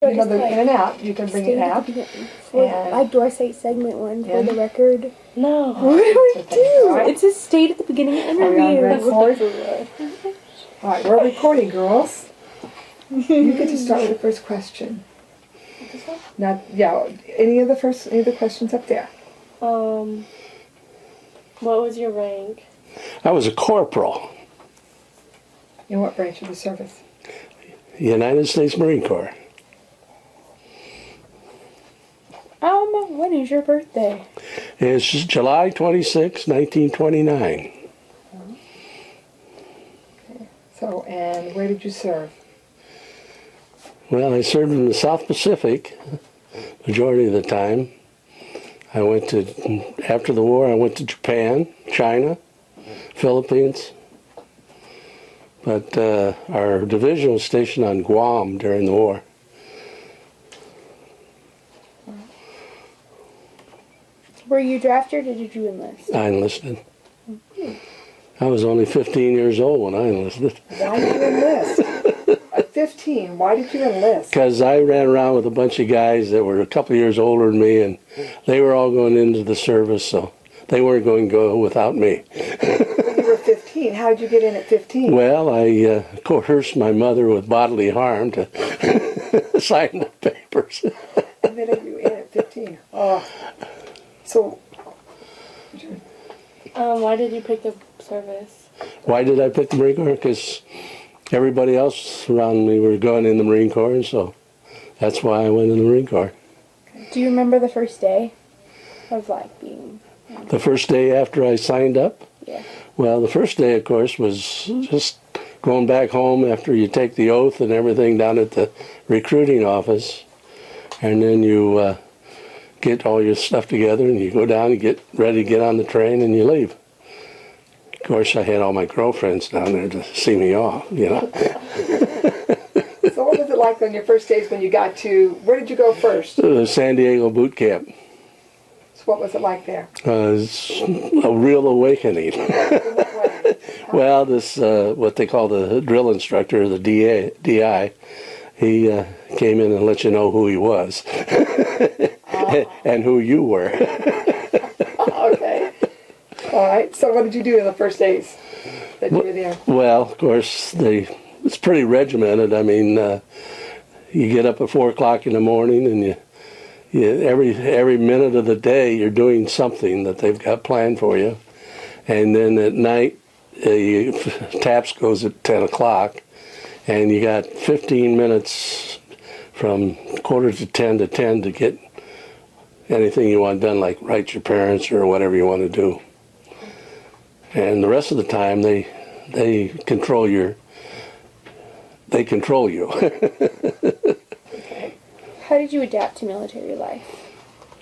You know, they're in and out. You can bring it out. Do I say segment one for the record? No. What do I do? Right. It says stayed at the beginning of the Are we on interview. record? All right, we're recording, girls. You get to start with the first question. Now, yeah, any of the questions up there? What was your rank? I was a corporal. In what branch of the service? United States Marine Corps. When is your birthday? It's July 26, 1929. Okay. So, and where did you serve? Well, I served in the South Pacific majority of the time. I went to, after the war, I went to Japan, China, Philippines. But our division was stationed on Guam during the war. Were you drafted or did you enlist? I enlisted. I was only 15 years old when I enlisted. Why did you enlist? At 15, why did you enlist? Because I ran around with a bunch of guys that were a couple of years older than me, and they were all going into the service, so they weren't going to go without me. When you were 15, how did you get in at 15? Well, I coerced my mother with bodily harm to sign the papers. And then you in at 15. Oh. So, why did you pick the service? Why did I pick the Marine Corps? Because everybody else around me were going in the Marine Corps, and so that's why I went in the Marine Corps. Do you remember the first day of being? The first day after I signed up? Yeah. Well, the first day, of course, was just going back home after you take the oath and everything down at the recruiting office, and then you get all your stuff together and you go down and get ready to get on the train and you leave. Of course, I had all my girlfriends down there to see me off, you know. So what was it like on your first days when you got to, where did you go first? San Diego boot camp. So what was it like there? It's a real awakening. In what way? Well, this, what they call the drill instructor, the DI, he came in and let you know who he was and who you were. Okay. All right. So what did you do in the first days that you were there? Well, of course, it's pretty regimented. I mean, you get up at 4 o'clock in the morning and every minute of the day you're doing something that they've got planned for you. And then at night, TAPS goes at 10 o'clock. And you got 15 minutes from quarter to 10 to get anything you want done, like write your parents or whatever you want to do. And the rest of the time, they control you. Okay. How did you adapt to military life?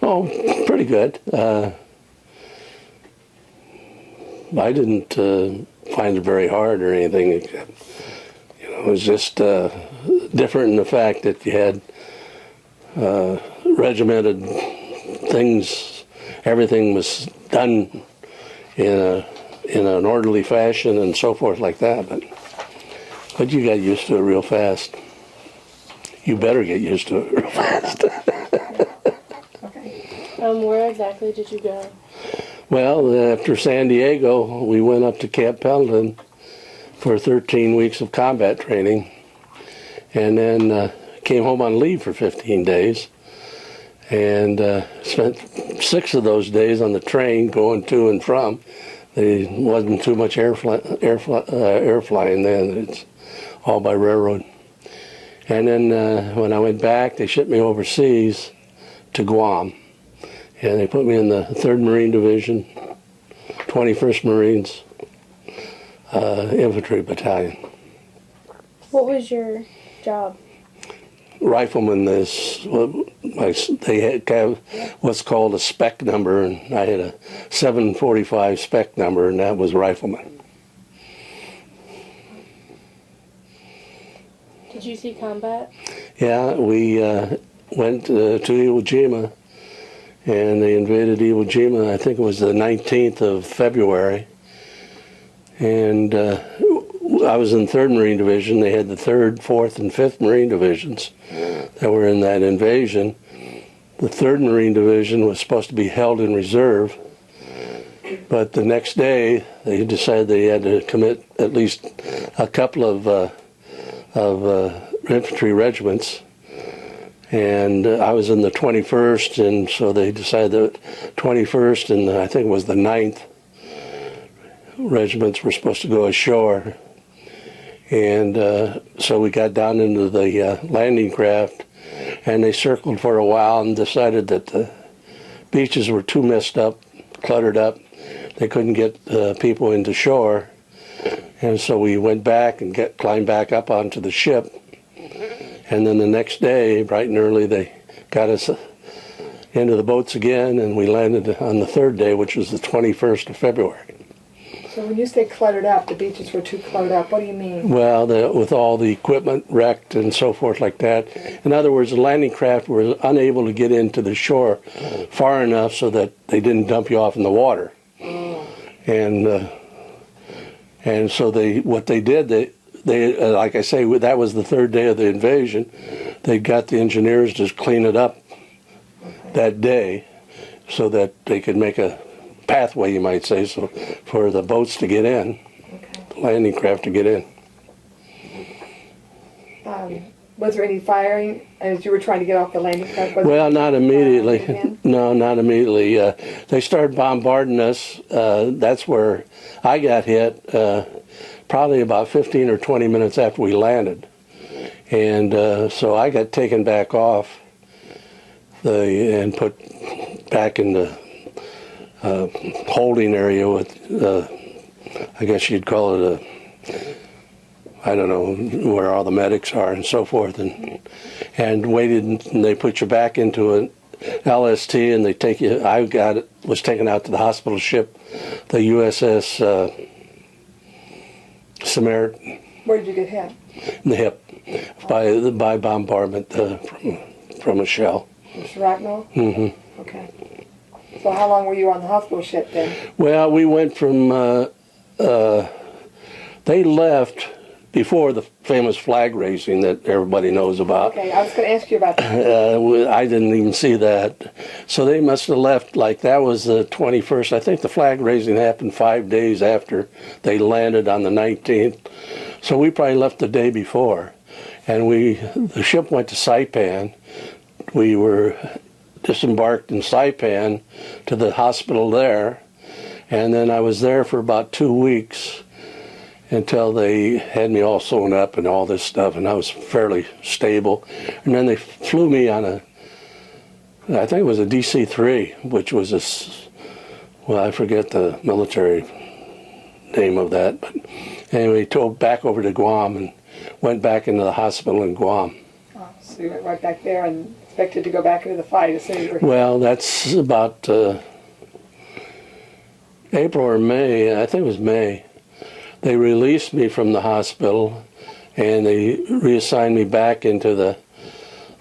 Oh, pretty good. I didn't find it very hard or anything. It was just different in the fact that you had regimented things. Everything was done in an orderly fashion and so forth like that. But you got used to it real fast. You better get used to it real fast. Okay. Where exactly did you go? Well, after San Diego, we went up to Camp Pendleton for 13 weeks of combat training, and then came home on leave for 15 days, and spent 6 of those days on the train going to and from. There wasn't too much air flying then. It's all by railroad. And then when I went back, they shipped me overseas to Guam, and they put me in the 3rd Marine Division, 21st Marines. Infantry battalion. What was your job? Rifleman they had what's called a spec number, and I had a 745 spec number, and that was rifleman. Did you see combat? Yeah, we went to Iwo Jima, and they invaded Iwo Jima. I think it was the 19th of February. And I was in 3rd Marine Division. They had the 3rd, 4th, and 5th Marine Divisions that were in that invasion. The 3rd Marine Division was supposed to be held in reserve, but the next day they decided they had to commit at least a couple of infantry regiments. And I was in the 21st, and so they decided that 21st and I think it was the 9th regiments were supposed to go ashore. And so we got down into the landing craft, and they circled for a while and decided that the beaches were too messed up, cluttered up. They couldn't get people into shore. And so we went back and climbed back up onto the ship. And then the next day, bright and early, they got us into the boats again, and we landed on the 3rd day, which was the 21st of February. So when you say cluttered up, the beaches were too cluttered up, what do you mean? Well, with all the equipment wrecked and so forth like that. In other words, the landing craft were unable to get into the shore far enough so that they didn't dump you off in the water. And so what they did, they like I say, that was the 3rd day of the invasion. They got the engineers to clean it up that day so that they could make a pathway, you might say, so for the boats to get in, the landing craft to get in. Was there any firing as you were trying to get off the landing craft? Well, not immediately. No, not immediately. They started bombarding us. That's where I got hit, probably about 15 or 20 minutes after we landed. And so I got taken back off and put back in the holding area with, I guess you'd call it I don't know where all the medics are and so forth, and waited, and they put you back into an LST, and they take you. Was taken out to the hospital ship, the USS Samaritan. Where did you get hit? In the hip by bombardment from a shell. Shrapnel? Mm-hmm. Okay. So how long were you on the hospital ship then? Well, we went from, they left before the famous flag raising that everybody knows about. Okay, I was going to ask you about that. I didn't even see that. So they must have left, like that was the 21st. I think the flag raising happened 5 days after they landed on the 19th. So we probably left the day before. And the ship went to Saipan. We were disembarked in Saipan to the hospital there, and then I was there for about 2 weeks until they had me all sewn up and all this stuff, and I was fairly stable. And then they flew me on I think it was a DC-3, which was I forget the military name of that, but anyway, towed back over to Guam and went back into the hospital in Guam. Oh, so you went right back there and expected to go back into the fight as soon as you were... Well, that's about April or May, I think it was May. They released me from the hospital, and they reassigned me back into the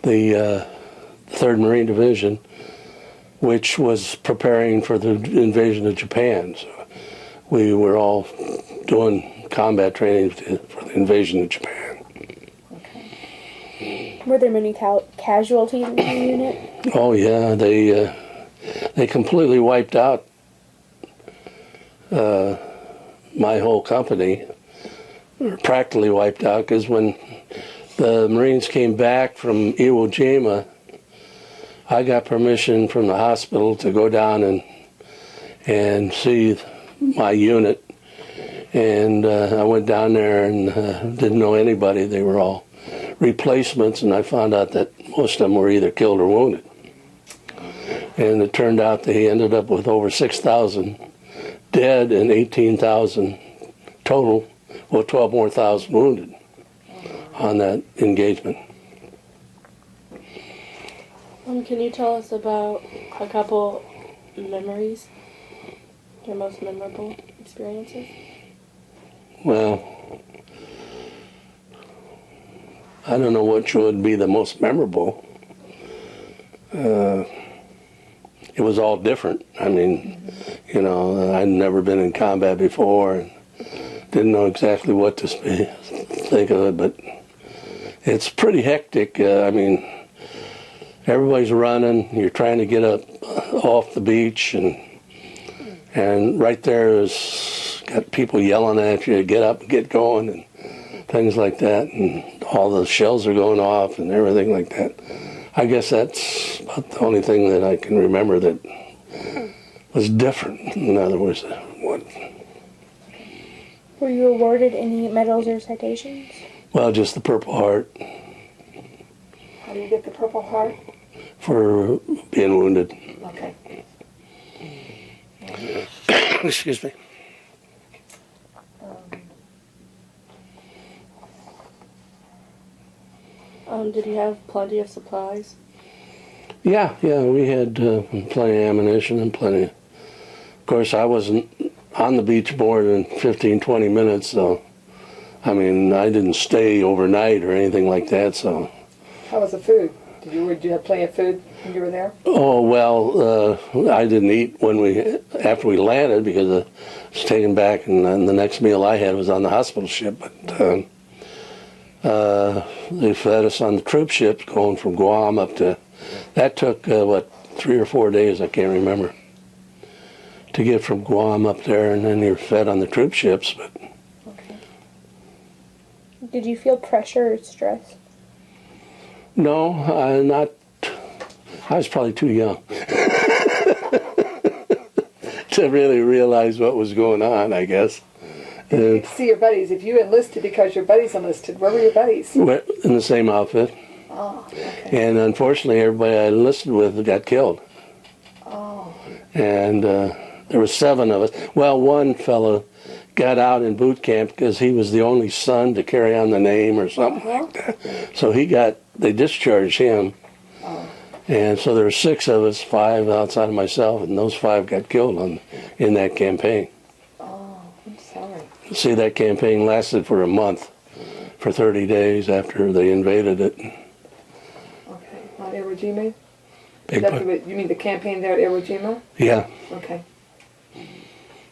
3rd Marine Division, which was preparing for the invasion of Japan. So we were all doing combat training for the invasion of Japan. Okay. Were there many casualties in the unit? Oh yeah, they completely wiped out my whole company, practically wiped out, because when the Marines came back from Iwo Jima, I got permission from the hospital to go down and see my unit, and I went down there and didn't know anybody. They were all replacements, and I found out that most of them were either killed or wounded. And it turned out they ended up with over 6,000 dead and 18,000 total, well, 12 more thousand wounded on that engagement. Can you tell us about a couple memories, your most memorable experiences? Well, I don't know which would be the most memorable. It was all different. I mean, you know, I'd never been in combat before, and didn't know exactly what to think of it, but it's pretty hectic. I mean, everybody's running. You're trying to get up off the beach, and right there is got people yelling at you to get up and get going and things like that, and all the shells are going off and everything like that. I guess that's about the only thing that I can remember that was different. In other words, what? Were you awarded any medals or citations? Well, just the Purple Heart How do you get the Purple Heart? for being wounded. Okay. Excuse me. Did you have plenty of supplies? Yeah, we had plenty of ammunition and plenty. Of course, I wasn't on the beach more than 15, 20 minutes, so, I mean, I didn't stay overnight or anything like that, so. How was the food? Did you have plenty of food when you were there? Oh, well, I didn't eat after we landed because I was taken back, and then the next meal I had was on the hospital ship, but they fed us on the troop ships going from Guam up to, that took, 3 or 4 days, I can't remember, to get from Guam up there, and then you're fed on the troop ships. But Okay. Did you feel pressure or stress? no, I was probably too young to really realize what was going on, I guess. You could see your buddies. If you enlisted because your buddies enlisted, where were your buddies? We're in the same outfit. Oh, okay. And unfortunately, everybody I enlisted with got killed. Oh. And there were 7 of us. Well, one fellow got out in boot camp because he was the only son to carry on the name or something like that. So they discharged him. Oh. And so there were 6 of us, 5 outside of myself, and those 5 got killed in that campaign. Oh, I'm sorry. See, that campaign lasted for a month, for 30 days after they invaded it. Okay. On Iwo Jima? Big You mean the campaign there at Iwo Jima? Yeah. Okay.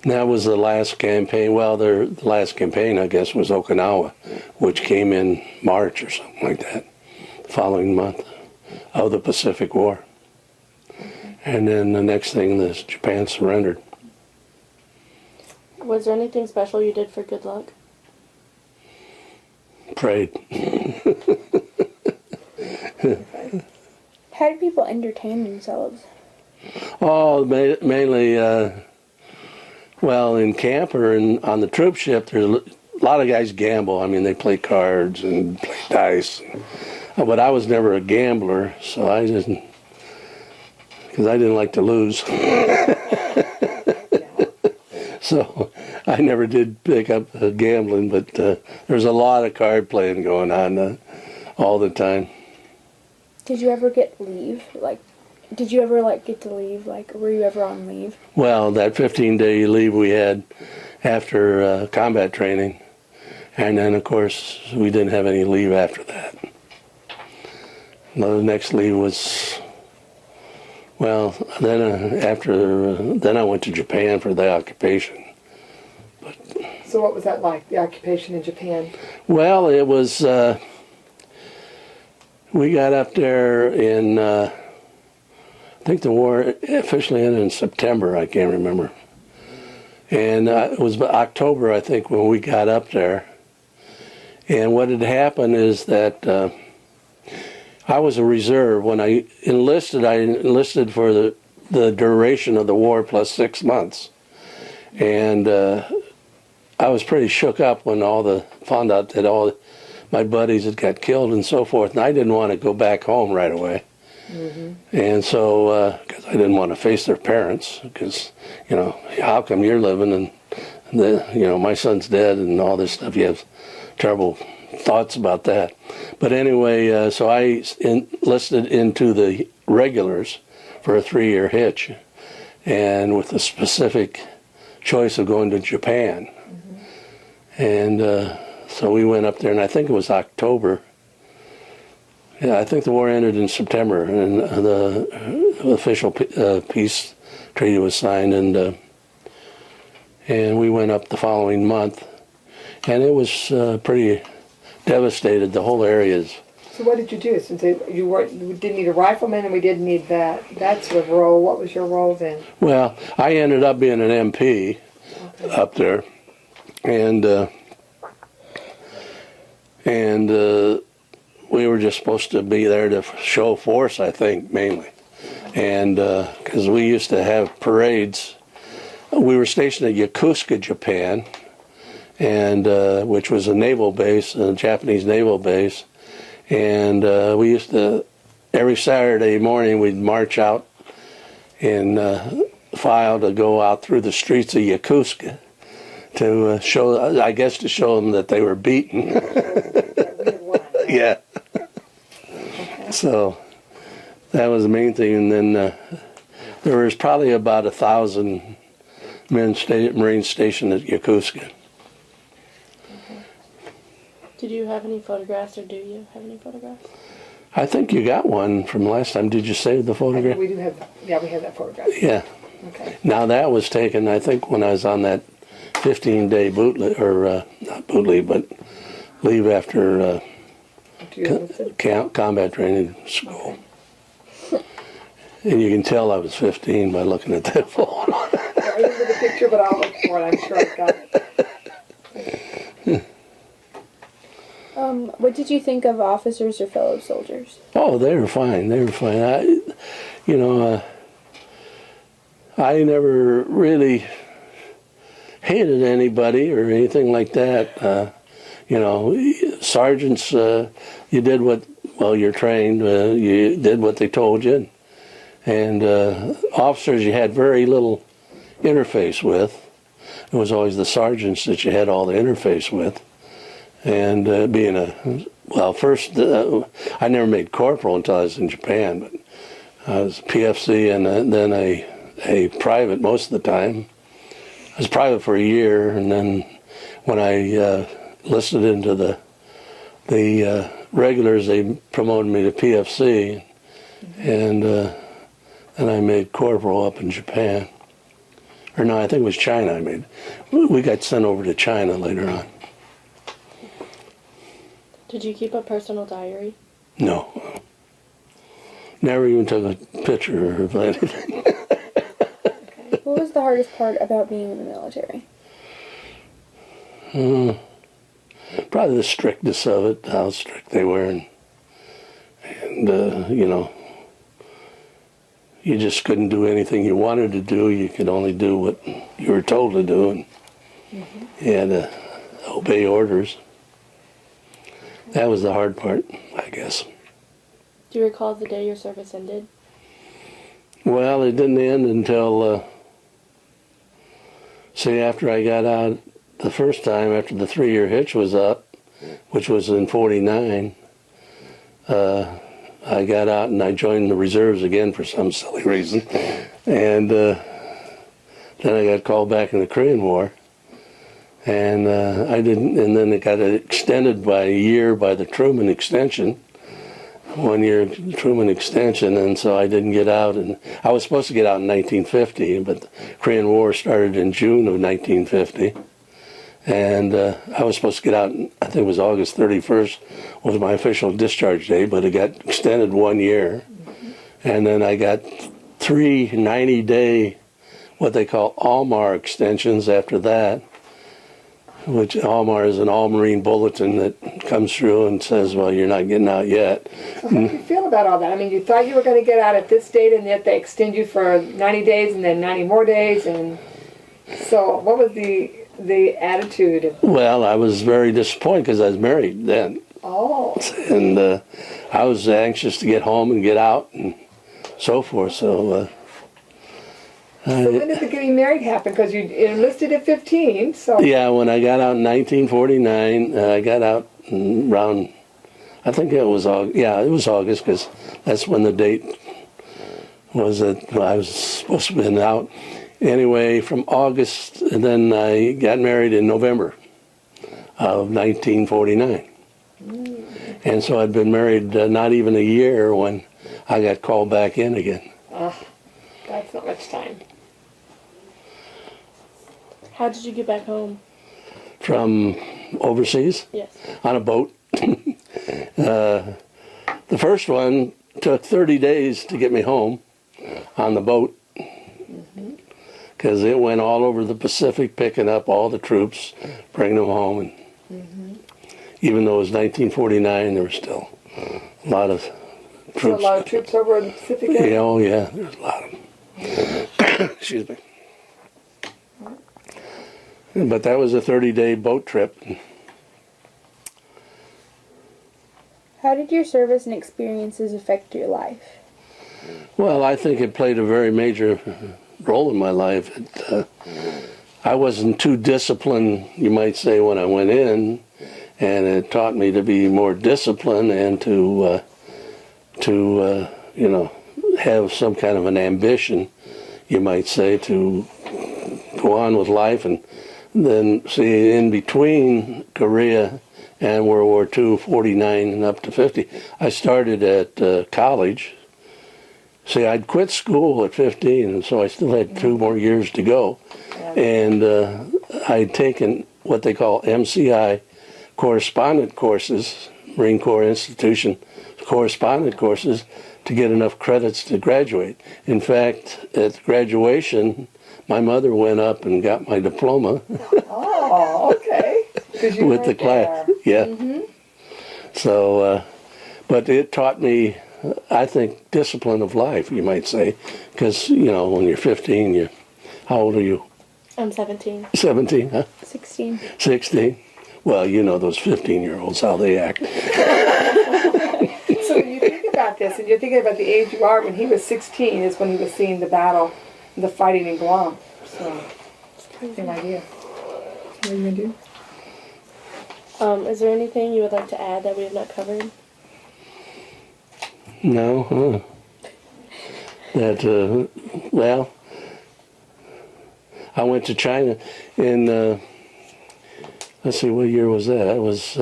That was the last campaign. Well, the last campaign, I guess, was Okinawa, which came in March or something like that, the following month of the Pacific War. And then the next thing, Japan surrendered. Was there anything special you did for good luck? Prayed. How do people entertain themselves? Oh, mainly, well, in camp or on the troop ship, there's a lot of guys gamble. I mean, they play cards and play dice. But I was never a gambler, so I didn't, because I didn't like to lose. So I never did pick up gambling, but there's a lot of card playing going on all the time. Did you ever get leave? Did you ever get to leave? Were you ever on leave? Well, that 15-day leave we had after combat training, and then of course we didn't have any leave after that. The next leave was, well, then I went to Japan for the occupation. So what was that like, the occupation in Japan? Well, it was, we got up there in, I think the war officially ended in September, I can't remember. And it was October, I think, when we got up there. And what had happened is that I was a reserve. When I enlisted for the duration of the war plus 6 months. And I was pretty shook up when found out that all my buddies had got killed and so forth, and I didn't want to go back home right away. Mm-hmm. And so, because I didn't want to face their parents, because, how come you're living and my son's dead and all this stuff. You have terrible thoughts about that. But anyway, so I enlisted into the regulars for a 3-year hitch, and with the specific choice of going to Japan. Mm-hmm. And so we went up there, and I think it was October. Yeah, I think the war ended in September, and the official peace treaty was signed, and we went up the following month. And it was pretty devastated. The whole area is. So what did you do? Since you didn't need a rifleman and we didn't need that sort of role, what was your role then? Well, I ended up being an MP up there, and we were just supposed to be there to show force, I think, mainly. And because we used to have parades. We were stationed at Yokosuka, Japan, and which was a naval base, a Japanese naval base. And we used to, every Saturday morning, we'd march out in file to go out through the streets of Yokosuka to show, I guess, to show them that they were beaten. Yeah. So that was the main thing. And then there was probably about 1,000 Marines stationed at Yokosuka. Did you have any photographs, or do you have any photographs? I think you got one from last time. Did you save the photograph? We do have, yeah, we have that photograph. Yeah. Okay. Now that was taken, I think, when I was on that 15-day boot leave, or not boot leave, but leave after combat training school. Okay. And you can tell I was 15 by looking at that photo. I remember the picture, but I'll look for it. I'm sure I've got it. What did you think of officers or fellow soldiers? Oh, they were fine. They were fine. I never really hated anybody or anything like that. Sergeants, you did you're trained. You did what they told you. And officers, you had very little interface with. It was always the sergeants that you had all the interface with. And first, I never made corporal until I was in Japan, but I was PFC and then a private most of the time. I was private for a year, and then when I listed into the regulars, they promoted me to PFC, and then I made corporal up in Japan. Or no, I think it was China I made. We got sent over to China later on. Did you keep a personal diary? No. Never even took a picture of anything. What was the hardest part about being in the military? Probably the strictness of it, how strict they were. And you just couldn't do anything you wanted to do. You could only do what you were told to do. And you had to obey orders. That was the hard part, I guess. Do you recall the day your service ended? Well, it didn't end until, after I got out the first time, after the 3-year hitch was up, which was in 49, I got out and I joined the reserves again for some silly reason. And then I got called back in the Korean War. And I didn't, and then it got extended by a year by the Truman extension, 1 year Truman extension, and so I didn't get out. And I was supposed to get out in 1950, but the Korean War started in June of 1950, and I was supposed to get out. I think it was August 31st was my official discharge day, but it got extended 1 year, and then I got 3 90-day, what they call ALMAR extensions after that. Which ALMAR is an all-marine bulletin that comes through and says, well, you're not getting out yet. So how do you feel about all that? I mean, you thought you were going to get out at this date, and yet they extend you for 90 days and then 90 more days. And so what was the attitude? Well, I was very disappointed because I was married then. Oh. And I was anxious to get home and get out and so forth. So when did the getting married happen? Because you enlisted at 15, so... Yeah, when I got out in 1949, I got out around, I think it was August. Yeah, it was August, because that's when the date was that I was supposed to have been out. Anyway, from August, and then I got married in November of 1949. And so I'd been married not even a year when I got called back in again. That's not much time. How did you get back home? From overseas Yes. on a boat. The first one took 30 days to get me home on the boat because it went all over the Pacific picking up all the troops, bringing them home. And even though it was 1949, there were still a lot of troops. So a lot of troops over in the Pacific area? Yeah, oh yeah, there's a lot of them. Excuse me. But that was a 30-day boat trip. How did your service and experiences affect your life? Well, I think it played a very major role in my life. I wasn't too disciplined, you might say, when I went in, and it taught me to be more disciplined and to you know, have some kind of an ambition, you might say, to go on with life. And then, see, in between Korea and World War II, 49 and up to 50, I started at college. See, I'd quit school at 15, and so I still had 2 more years to go. And I'd taken what they call MCI correspondent courses, Marine Corps Institution correspondent courses, to get enough credits to graduate. In fact, at graduation, my mother went up and got my diploma. Oh, okay. 'Cause you With weren't the class. there. Yeah. So, but it taught me, I think, discipline of life, you might say. Because, you know, when you're 15, how old are you? I'm 17. 17, huh? 16. 16? Well, you know those 15-year-olds, how they act. So when you think about this, and you're thinking about the age you are, when he was 16 is when he was seeing the battle, the fighting in Guam. So, same idea. What are you going to do? Is there anything you would like to add that we have not covered? No, huh? That, well, I went to China in, let's see, what year was that? I was,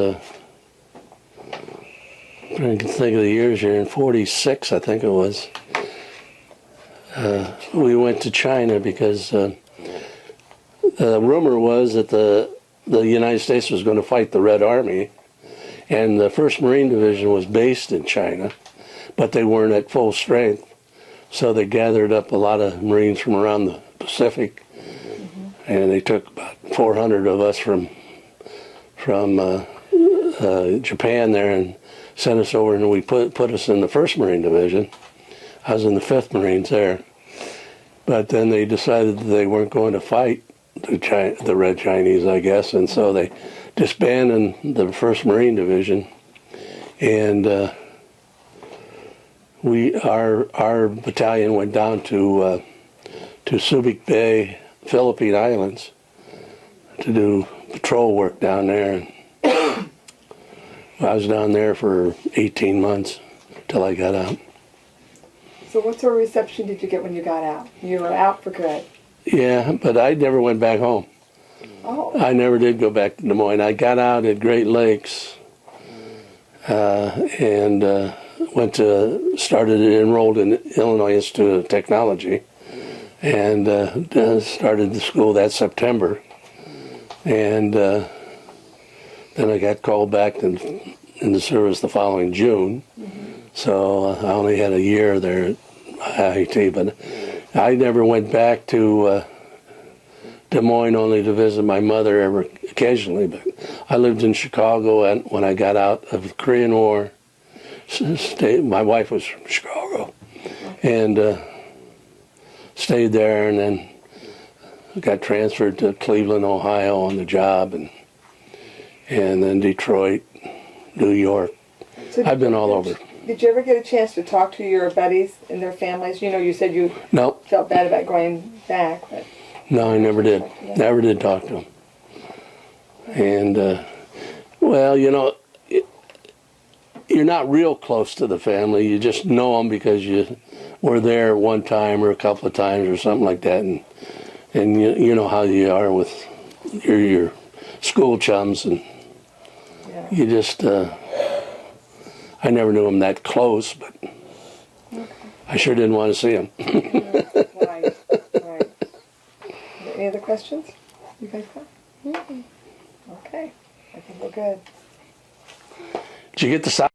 trying to think of the years here, in 46, I think it was. We went to China because the rumor was that the United States was going to fight the Red Army, and the 1st Marine Division was based in China, but they weren't at full strength. So they gathered up a lot of Marines from around the Pacific, and they took about 400 of us from Japan there and sent us over, and we put us in the 1st Marine Division. I was in the 5th Marines there. But then they decided that they weren't going to fight the Red Chinese, I guess, and so they disbanded the 1st Marine Division, and our battalion went down to Subic Bay, Philippine Islands, to do patrol work down there. And I was down there for 18 months till I got out. So what sort of reception did you get when you got out? You were out for good. Yeah, but I never went back home. Oh. I never did go back to Des Moines. I got out at Great Lakes and enrolled in Illinois Institute of Technology, and started the school that September. And then I got called back in the service the following June. So I only had a year there at IIT, but I never went back to Des Moines, only to visit my mother ever occasionally. But I lived in Chicago, and when I got out of the Korean War, my wife was from Chicago, and stayed there, and then got transferred to Cleveland, Ohio on the job, and then Detroit, New York. So I've been all over. Did you ever get a chance to talk to your buddies and their families? You know, you said you Nope. felt bad about going back, but No, I never did. Never did talk to them. And, well, you know, you're not real close to the family. You just know them because you were there one time or a couple of times or something like that. And you know how you are with your school chums. And yeah. you just, I never knew them that close, but I sure didn't want to see them. Right. Any other questions you guys got? Okay. I think we're good. Did you get the